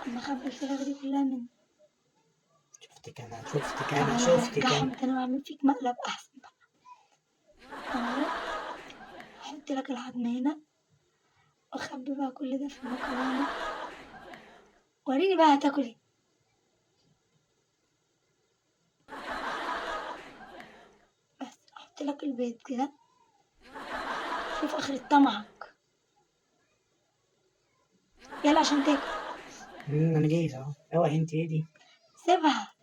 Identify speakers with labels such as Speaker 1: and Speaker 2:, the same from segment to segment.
Speaker 1: اما اخبي الفراخ دي كلها من
Speaker 2: شفتك انا
Speaker 1: ده انا بعمل فيك مقلب احسن بقى. اهو احط لك العظم هنا واخبي بقى كل ده في المكرونه. وريني بقى هتاكل ايه. بس احط لك البيض كده. شوف اخر طمعك. يلا عشان تاكل.
Speaker 2: انا جاهز اهو. اوعي انت ايه دي؟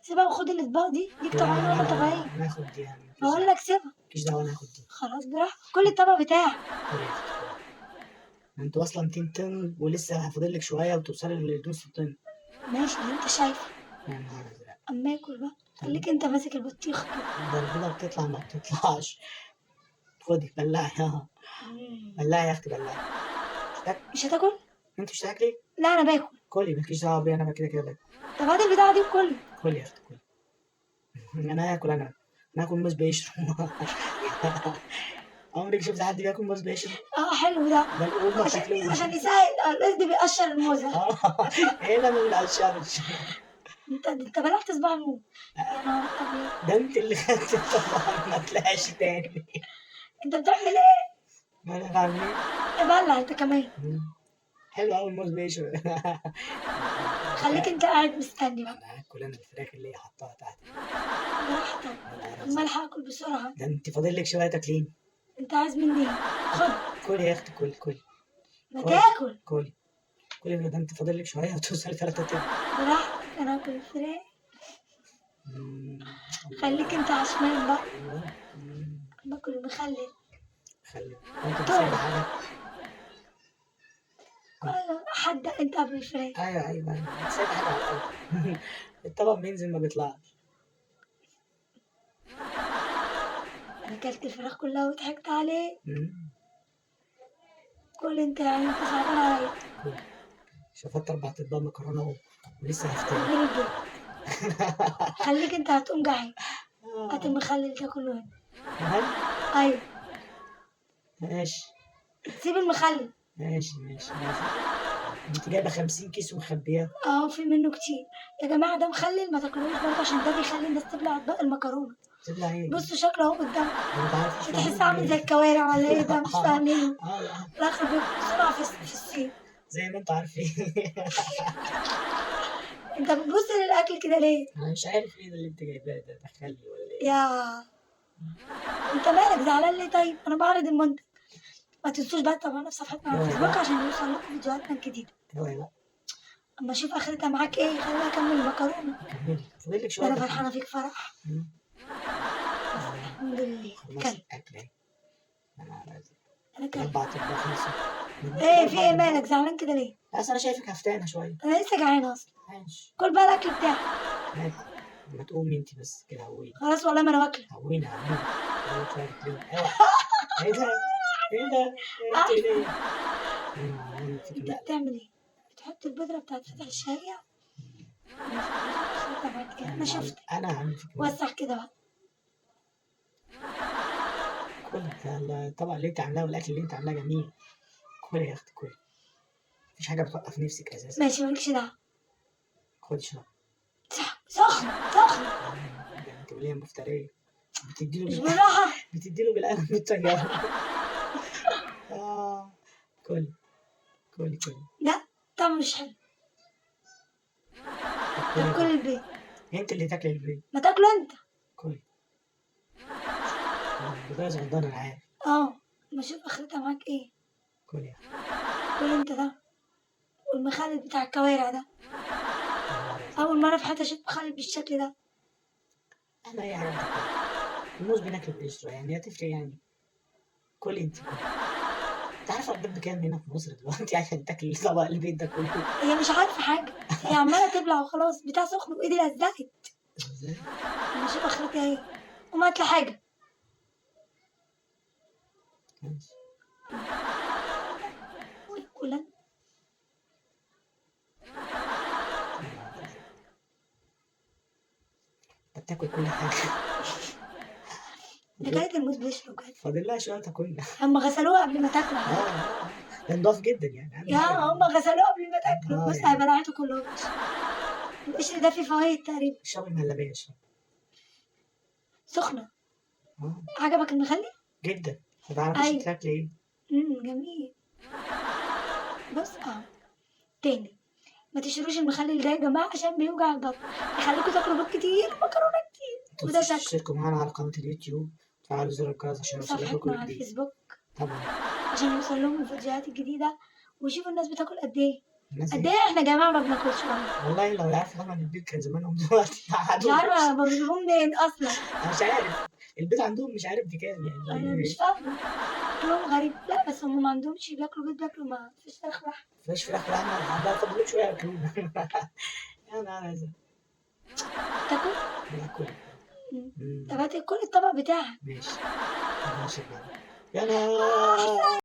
Speaker 1: سيبها وخد الاطباق دي طبيعية ولا طبيعية؟
Speaker 2: ناخد دي يعني.
Speaker 1: بقول لك سيبها.
Speaker 2: مفيش دعوه، انا هاخد دي.
Speaker 1: خلاص براحتك، كل الطبق بتاعك.
Speaker 2: خد يا اختي خد. انتوا اصلا تنتن ولسه فاضل لك شويه وتوصلي لنص الطن.
Speaker 1: ماشي اللي انت شايفه.
Speaker 2: يا نهار ازرق.
Speaker 1: اما اكل بقى. خليك انت ماسك البطيخ كده.
Speaker 2: ده البيضه بتطلع ما بتطلعش. خدي بلعي. بلعي يا اختي بلعي.
Speaker 1: مش هتاكل؟
Speaker 2: انت مش هتاكلي؟
Speaker 1: لا انا باكل.
Speaker 2: كلي مالكيش دعوه بيا، انا كده باكل.
Speaker 1: طب هات البتاعة دي وكل.
Speaker 2: كلي يا اختي كلي. انا هاكل انا هاكل موز بقشر. عمرك شفت حد بياكل موز بقشر؟
Speaker 1: حلو ده.
Speaker 2: ده الأم ما بتاكلوش.
Speaker 1: عشان يساعد الناس دي بيقشر الموزة.
Speaker 2: هنا ما بنقشرش.
Speaker 1: انت بلعت صباع الموز. يا نهار ابيض.
Speaker 2: ده انت اللي خدت الطبق ما طلعش تاني.
Speaker 1: انت بتعمل ايه؟
Speaker 2: ما انا بعمل ايه؟
Speaker 1: ابلع انت كمان.
Speaker 2: حلو قوي الموز بقشر.
Speaker 1: خليك انت قاعد مستني بقى.
Speaker 2: انا هاكل انا الفراخ اللي هي حطاها تحت.
Speaker 1: براحتك. امال هاكل بسرعة.
Speaker 2: ده انت فاضل لك شويه تاكلين.
Speaker 1: انت عايز مني ايه؟ خد.
Speaker 2: كلي يا اختي كلي.
Speaker 1: ما تاكل.
Speaker 2: كلي ده انت فاضل لك شويه وتوصلي 3 طن.
Speaker 1: براحتك انا اكل الفراخ. خليك انت عشمان بقى. باكل المخلل.
Speaker 2: خلي انت سايبه حاجه.
Speaker 1: حدق انت قبل الفراخ.
Speaker 2: ايوه سايبه حاجه على الارض. الطبق بينزل ما بيطلعش.
Speaker 1: انا اكلت الفراخ كلها وضحكت عليك. كل انت يعني انت صعبان عليا.
Speaker 2: شفت 4 اطباق مكرونه ولسه هفتح.
Speaker 1: خليك انت هتقوم جعان. هات المخلل ده كله هنا. ايوه
Speaker 2: ماشي.
Speaker 1: سيب المخلل.
Speaker 2: ماشي. انت جايبه 50 كيس ومخبياه.
Speaker 1: في منه كتير. يا جماعه ده مخلل ما تاكلوش برضه عشان ده بيخلي الناس تبلع اطباق المكرونه.
Speaker 2: تبلع ايه؟
Speaker 1: بصوا شكله اهو قدامكم.
Speaker 2: انت
Speaker 1: تحس عامل زي الكوارع ولا ايه ده؟ مش فاهمين. في الاخر بسرعه في الصين.
Speaker 2: زي ما انتوا عارفين.
Speaker 1: انت بتبص للاكل كده ليه؟
Speaker 2: انا مش عارف ايه اللي انت جايباه ده تخلي ولا ايه؟
Speaker 1: يا انت مالك زعلان ليه؟ طيب انا بعرض المنتج. ما تنسوش بقى تتابعونا في صفحتنا على الفيسبوك عشان يوصل لكم فيديوهاتنا الجديدة.
Speaker 2: ايوه
Speaker 1: اما اشوف اخرتها معاك ايه. خليني اكمل المكرونة.
Speaker 2: كملي فاضل لك شوية.
Speaker 1: انا فرحانة فيك فرح. الحمد لله.
Speaker 2: اكل
Speaker 1: انا كلت.
Speaker 2: 4 اطباق خلصوا.
Speaker 1: ايه في ايه مالك زعلان كده ليه؟
Speaker 2: بس انا شايفك هفتانة شوية.
Speaker 1: انا لسه جعانة اصلا.
Speaker 2: ماشي.
Speaker 1: كل بقى الاكل بتاعك.
Speaker 2: ماشي. ما تقومي انت بس كده هويني.
Speaker 1: خلاص والله ما انا واكلة.
Speaker 2: هويني. ايه ده؟ انت ليه؟
Speaker 1: انت بتعمل ايه؟ بتحط البذرة بتاعت فتح الشهية؟ انا شفت.
Speaker 2: انا عامل فيك.
Speaker 1: وسع كده بقى.
Speaker 2: كل الطبق اللي انت عاملاه والاكل اللي انت عاملاه جميل. كلي يا اختي كلي. مفيش حاجة بتوقف نفسك اساسا.
Speaker 1: ماشي مالكش دعوة.
Speaker 2: خدي شرب.
Speaker 1: سخن.
Speaker 2: ده انت وليه مفترية.
Speaker 1: مش بالراحة.
Speaker 2: بتديله بالقلم بالتجارب. كلي.
Speaker 1: لا طعمه مش حلو. طب كل البيت.
Speaker 2: انت اللي تاكلي البيت.
Speaker 1: ما تاكله انت.
Speaker 2: كلي. البطاطس غلطانة انا عارف.
Speaker 1: ما اشوف اخرتها معاك ايه.
Speaker 2: كلي.
Speaker 1: كل انت ده. والمخلل بتاع الكوارع ده. اول مرة في حياتي اشوف مخلل بالشكل ده.
Speaker 2: انا اي حاجة بتاكلها. الموز بناكله بقشره يعني هتفرق يعني. كلي انت. انت عارفه البيض بكام هنا في مصر دلوقتي عشان تاكل طبق البيض ده كله؟
Speaker 1: هي مش عارفة حاجة. هي عمالة تبلع وخلاص. بتاع سخن وايدي لزقت.
Speaker 2: ازاي؟
Speaker 1: اما اشوف اخرتها ايه. قوم هات لي حاجة.
Speaker 2: ماشي.
Speaker 1: كل
Speaker 2: بتاكل كل حاجة.
Speaker 1: ده كانت الموز بيشرب بجد.
Speaker 2: فاضل لها شوية تاكلنا.
Speaker 1: هم غسلوها قبل ما تاكلها.
Speaker 2: ده نضاف جدا يعني أهم
Speaker 1: يا
Speaker 2: حاجة.
Speaker 1: هم غسلوه قبل ما تاكلوا، بس
Speaker 2: يعني
Speaker 1: هيبلعته كله قشر. القشر ده فيه فوايد تقريبا.
Speaker 2: اشربي مهلبية اشربي.
Speaker 1: سخنة.
Speaker 2: آه،
Speaker 1: عجبك المخلل؟
Speaker 2: جدا. ما تعرفيش انت
Speaker 1: أيوة.
Speaker 2: تاكلي ايه.
Speaker 1: جميل. بص تاني، ما تشتروش المخلل ده يا جماعة عشان بيوجع البطن، يخليكوا تاكلوا بيض كتير ومكرونة كتير، وده
Speaker 2: متنسوش
Speaker 1: شكل.
Speaker 2: تشتركوا معانا على قناة اليوتيوب، تفعلوا زر الجرس عشان يوصلكوا كل
Speaker 1: وصفحتنا على
Speaker 2: جديد.
Speaker 1: الفيسبوك
Speaker 2: طبعا.
Speaker 1: عشان يوصل لهم الفيديوهات الجديدة، ويشوفوا الناس بتاكل قد ايه.
Speaker 2: الناس
Speaker 1: قد
Speaker 2: ايه؟
Speaker 1: ايه احنا يا جماعة ما بناكلش والله.
Speaker 2: والله لو يعرفوا ثمن البيت كان زمانهم دلوقتي
Speaker 1: مش
Speaker 2: قعدوا.
Speaker 1: عارفة بجيبهم منين أصلا.
Speaker 2: انا مش عارف البيت عندهم مش عارف بكام
Speaker 1: أنا مش
Speaker 2: يعني.
Speaker 1: فاهمة، أكلهم غريب. لا بس هم ما عندهمش بياكلوا بيض، بياكلوا ما فيش فراخ لحم.
Speaker 2: مفيش فراخ ولحمة بقى، فاضل لهم شوية ياكلونا. يا نهار أزرق.
Speaker 1: تاكل؟
Speaker 2: بناكل.
Speaker 1: طب هاتي كل الطبق بتاعها.
Speaker 2: ماشي. ماشي. يا نهار.